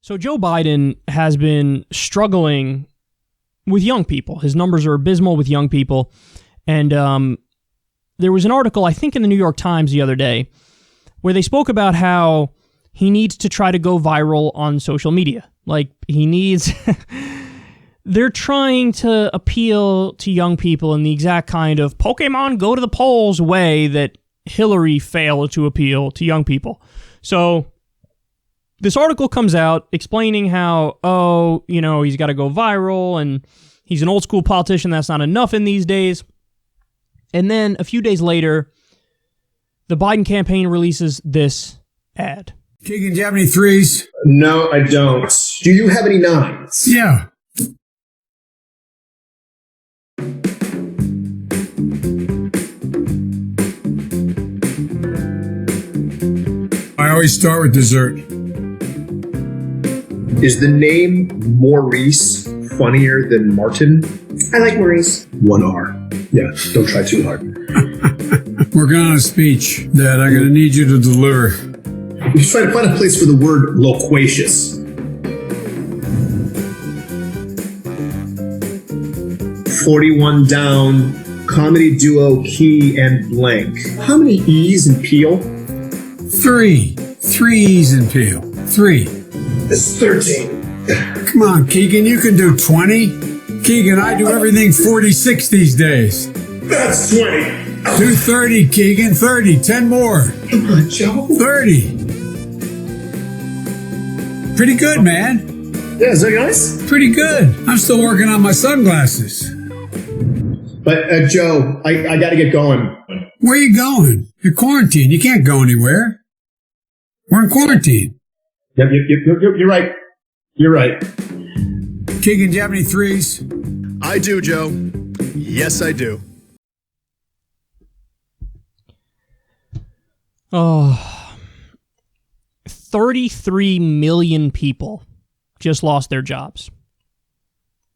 So Joe Biden has been struggling with young people. His numbers are abysmal with young people. And there was an article, I think in the New York Times the other day, where they spoke about how he needs to try to go viral on social media. Like, he needs... They're trying to appeal to young people in the exact kind of Pokemon go to the polls way that Hillary failed to appeal to young people. So this article comes out explaining how, he's got to go viral and he's an old school politician. That's not enough in these days. And then a few days later, the Biden campaign releases this ad. Keegan, do you have any threes? No, I don't. Do you have any nines? Yeah. I always start with dessert. Is the name Maurice funnier than Martin? I like Maurice. One R. Yeah, don't try too hard. Working on a speech that I'm going to need you to deliver. You try to find a place for the word loquacious. 41 down, comedy duo Key and Blank. How many E's in Peel? 3. 3 E's in Peel. 3. It's 13. Come on, Keegan, you can do 20. Keegan, I do everything 46 these days. That's 20. Do 30, Keegan, 30. 10 more. Come on, Joe. 30. Pretty good, man. Yeah, is that nice? Pretty good. I'm still working on my sunglasses. But, Joe, I got to get going. Where you going? You're quarantined. You can't go anywhere. We're in quarantine. Yep, you're right. You're right. Keegan, do you have any threes? I do, Joe. Yes, I do. Oh, 33 million people just lost their jobs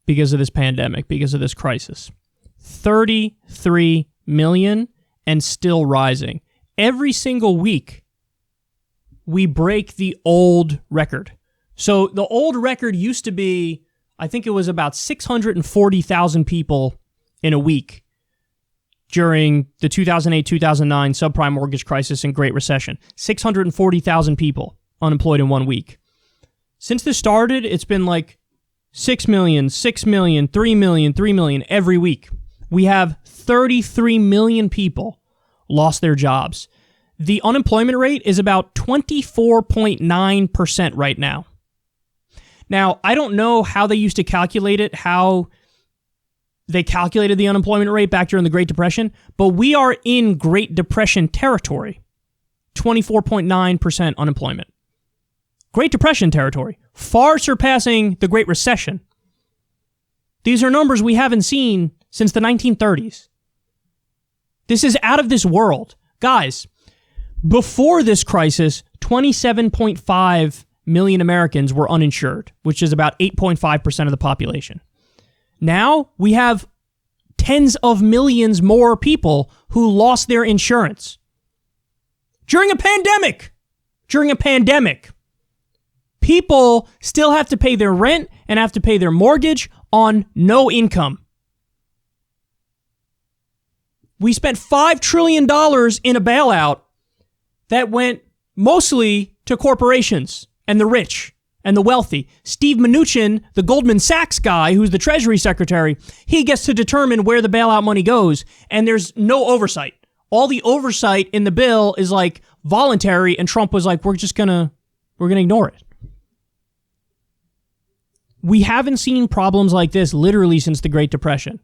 because of this pandemic, because of this crisis. 33 million and still rising. Every single week, we break the old record. So the old record used to be, I think it was about 640,000 people in a week during the 2008-2009 subprime mortgage crisis and Great Recession. 640,000 people unemployed in 1 week. Since this started, it's been like 6 million, 6 million, 3 million, 3 million every week. We have 33 million people lost their jobs. The unemployment rate is about 24.9% right now. Now, I don't know how they used to calculate it, how they calculated the unemployment rate back during the Great Depression, but we are in Great Depression territory. 24.9% unemployment. Great Depression territory, far surpassing the Great Recession. These are numbers we haven't seen since the 1930s. This is out of this world. Guys, before this crisis, 27.5 million Americans were uninsured, which is about 8.5% of the population. Now we have tens of millions more people who lost their insurance. During a pandemic. People still have to pay their rent and have to pay their mortgage on no income. We spent $5 trillion in a bailout that went mostly to corporations and the rich and the wealthy. Steve Mnuchin, the Goldman Sachs guy, who's the Treasury Secretary, he gets to determine where the bailout money goes, and there's no oversight. All the oversight in the bill is like voluntary, and Trump was like, we're gonna ignore it. We haven't seen problems like this literally since the Great Depression.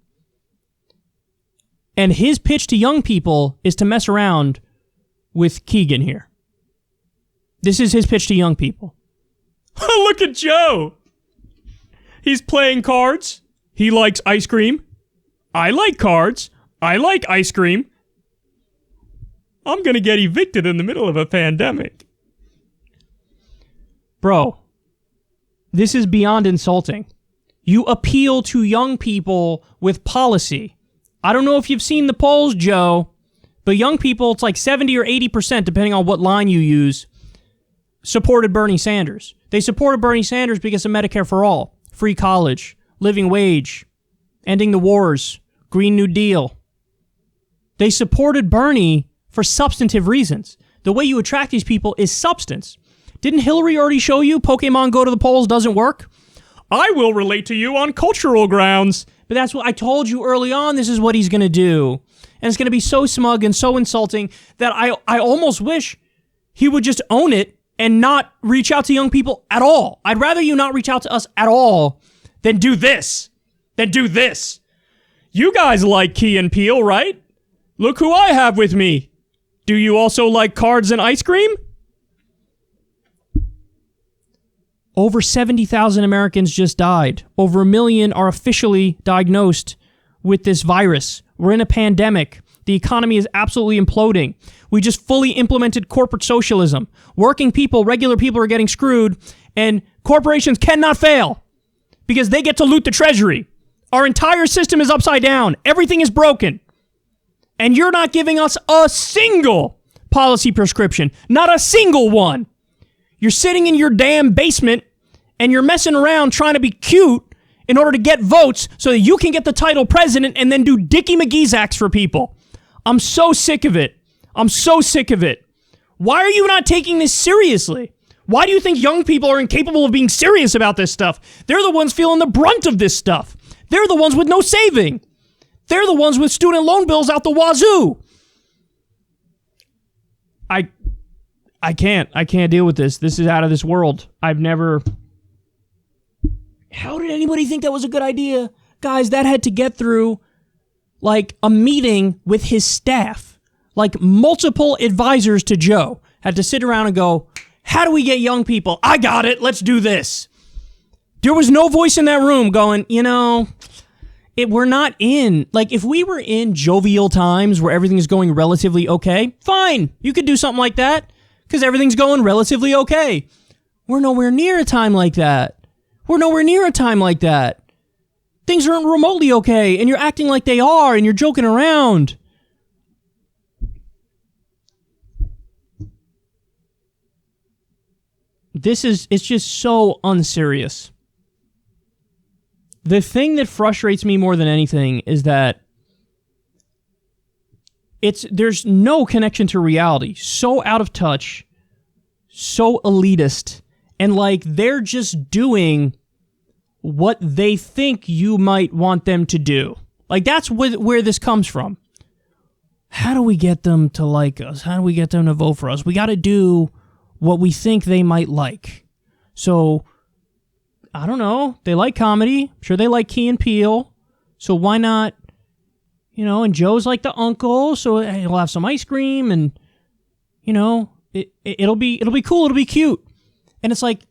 And his pitch to young people is to mess around with Keegan here. This is his pitch to young people. Look at Joe. He's playing cards. He likes ice cream. I like cards. I like ice cream. I'm going to get evicted in the middle of a pandemic. Bro, this is beyond insulting. You appeal to young people with policy. I don't know if you've seen the polls, Joe, but young people, it's like 70 or 80%, depending on what line you use, supported Bernie Sanders. They supported Bernie Sanders because of Medicare for all, free college, living wage, ending the wars, Green New Deal. They supported Bernie for substantive reasons. The way you attract these people is substance. Didn't Hillary already show you Pokemon Go to the polls doesn't work? I will relate to you on cultural grounds. But that's what I told you early on. This is what he's going to do. And it's going to be so smug and so insulting that I almost wish he would just own it and not reach out to young people at all. I'd rather you not reach out to us at all than do this. You guys like Key and Peele, right? Look who I have with me. Do you also like cards and ice cream? Over 70,000 Americans just died. Over 1 million are officially diagnosed with this virus. We're in a pandemic. The economy is absolutely imploding. We just fully implemented corporate socialism. Working people, regular people are getting screwed, and corporations cannot fail because they get to loot the treasury. Our entire system is upside down. Everything is broken. And you're not giving us a single policy prescription. Not a single one. You're sitting in your damn basement and you're messing around trying to be cute in order to get votes so that you can get the title president and then do Dickie McGee's acts for people. I'm so sick of it. Why are you not taking this seriously? Why do you think young people are incapable of being serious about this stuff? They're the ones feeling the brunt of this stuff. They're the ones with no saving. They're the ones with student loan bills out the wazoo. I can't deal with this. This is out of this world. How did anybody think that was a good idea? Guys, that had to get through like a meeting with his staff. Like multiple advisors to Joe had to sit around and go, how do we get young people? I got it. Let's do this. There was no voice in that room going, we're not in, like if we were in jovial times where everything is going relatively okay, fine. You could do something like that because everything's going relatively okay. We're nowhere near a time like that. Things aren't remotely okay, and you're acting like they are, and you're joking around. It's just so unserious. The thing that frustrates me more than anything is that there's no connection to reality. So out of touch, so elitist, and like they're just doing what they think you might want them to do. Like that's where this comes from. How do we get them to like us? How do we get them to vote for us? We got to do what we think they might like. So I don't know. They like comedy. I'm sure they like Key and Peele. So why not, and Joe's like the uncle, so he'll have some ice cream and, it'll be cool. It'll be cute. And it's like,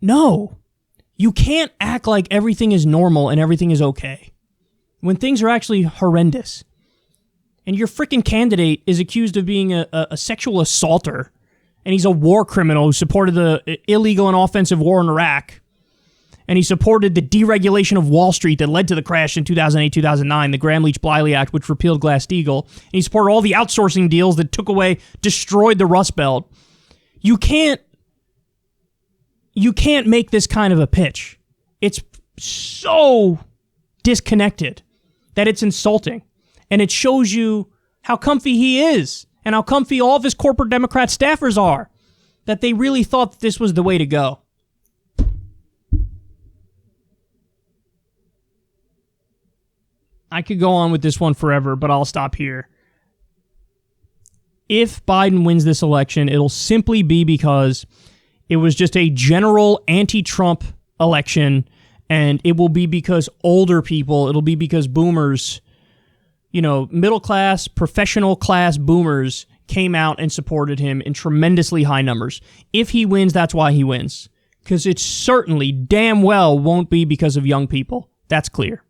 no, you can't act like everything is normal and everything is okay when things are actually horrendous. And your freaking candidate is accused of being a sexual assaulter, and he's a war criminal who supported the illegal and offensive war in Iraq. And he supported the deregulation of Wall Street that led to the crash in 2008-2009, the Gramm-Leach-Bliley Act, which repealed Glass-Steagall. And he supported all the outsourcing deals that destroyed the Rust Belt. You can't make this kind of a pitch. It's so disconnected that it's insulting. And it shows you how comfy he is and how comfy all of his corporate Democrat staffers are, that they really thought that this was the way to go. I could go on with this one forever, but I'll stop here. If Biden wins this election, it'll simply be because it was just a general anti-Trump election, and it will be because older people, it'll be because boomers, middle class, professional class boomers came out and supported him in tremendously high numbers. If he wins, that's why he wins. Because it certainly damn well won't be because of young people. That's clear.